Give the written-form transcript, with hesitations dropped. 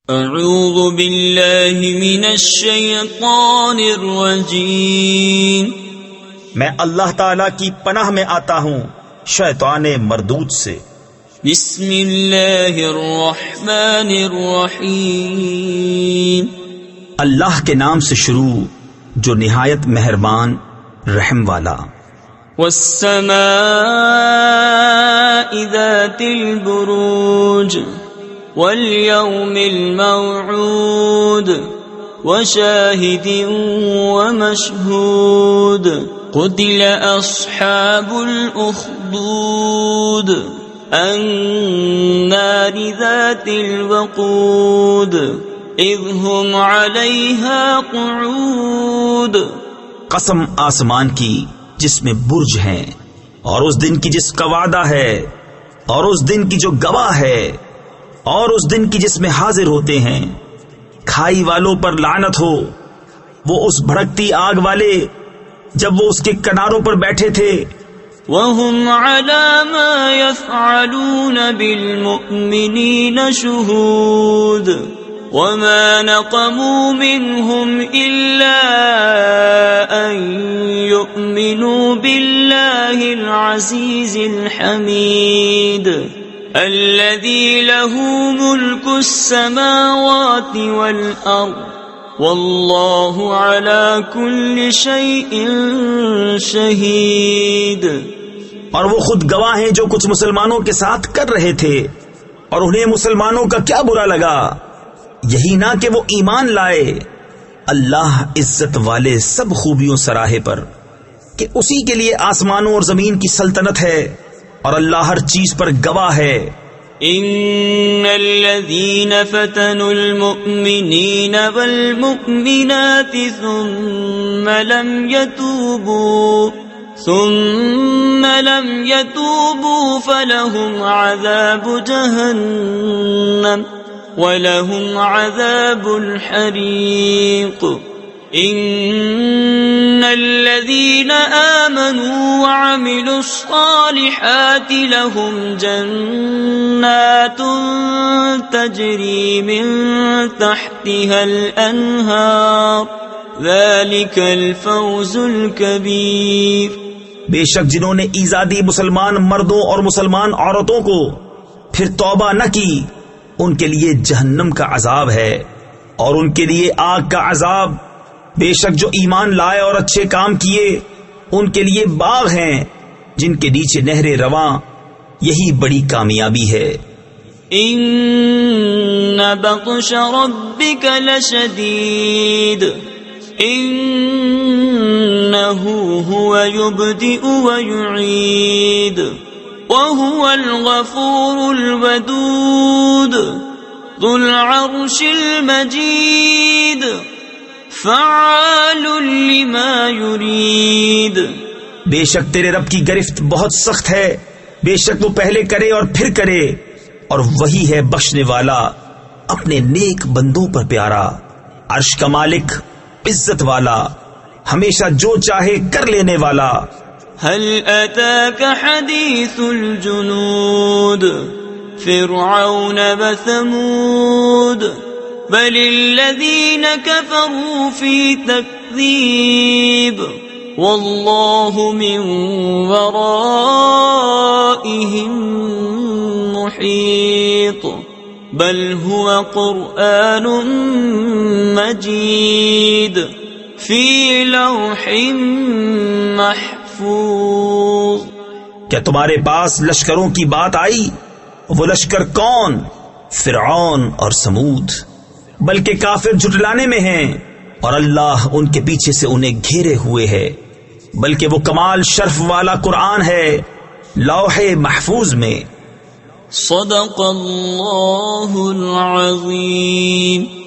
اعوذ باللہ من الشیطان الرجیم، میں اللہ تعالی کی پناہ میں آتا ہوں شیطان مردود سے۔ بسم اللہ الرحمن الرحیم، اللہ کے نام سے شروع جو نہایت مہربان رحم والا۔ والسماء ذات البروج واليوم الموعود وشاهد ومشهود قتل أصحاب الأخدود النار ذات الوقود إذ هم عليها قعود۔ قسم آسمان کی جس میں برج ہیں، اور اس دن کی جس کا وعدہ ہے، اور اس دن کی جو گواہ ہے، اور اس دن کی جس میں حاضر ہوتے ہیں۔ کھائی والوں پر لعنت ہو، وہ اس بھڑکتی آگ والے جب وہ اس کے کناروں پر بیٹھے تھے۔ وَهُمْ عَلَى مَا يَفْعَلُونَ بِالْمُؤْمِنِينَ شُهُودٌ وَمَا نَقَمُوا مِنْهُمْ إِلَّا أَن يُؤْمِنُوا بِاللَّهِ الْعَزِيزِ الْحَمِيدِ الذي له ملك السماوات والأرض والله على كل شيء شهيد۔ اور وہ خود گواہ ہیں جو کچھ مسلمانوں کے ساتھ کر رہے تھے، اور انہیں مسلمانوں کا کیا برا لگا، یہی نہ کہ وہ ایمان لائے۔ اللہ عزت والے سب خوبیوں سراہے پر کہ اسی کے لیے آسمانوں اور زمین کی سلطنت ہے، اور اللہ ہر چیز پر گواہ ہے۔ ان الذين فتنوا المؤمنين والمؤمنات ثم لم يتوبوا فلهم عذاب جهنم ولهم عذاب الحريق۔ ان الذين آمنوا وعملوا الصالحات لهم جنات تجري من تحتها الأنهار ذلك الفوز الكبير۔ بے شک جنہوں نے ایزادی مسلمان مردوں اور مسلمان عورتوں کو پھر توبہ نہ کی، ان کے لیے جہنم کا عذاب ہے، اور ان کے لیے آگ کا عذاب۔ بے شک جو ایمان لائے اور اچھے کام کیے، ان کے لیے باغ ہیں جن کے نیچے نہریں رواں، یہی بڑی کامیابی ہے۔ ان بطش ربک لشدید انه هو يبدئ ويعيد وهو الغفور الودود ذو العرش المجيد فعال لما يريد۔ بے شک تیرے رب کی گرفت بہت سخت ہے، بے شک وہ پہلے کرے اور پھر کرے، اور وہی ہے بخشنے والا اپنے نیک بندوں پر پیارا، عرش کا مالک، عزت والا، ہمیشہ جو چاہے کر لینے والا۔ هل اتاك حديث الجنود فرعون وثمود بل الذين كفروا في تكذيب والله من ورائهم محيط بل هو قرآن مجيد في لوح محفوظ۔ کیا تمہارے پاس لشکروں کی بات آئی؟ وہ لشکر کون؟ فرعون اور سمود۔ بلکہ کافر جھٹلانے میں ہیں، اور اللہ ان کے پیچھے سے انہیں گھیرے ہوئے ہے۔ بلکہ وہ کمال شرف والا قرآن ہے لوح محفوظ میں۔ صدق اللہ العظیم۔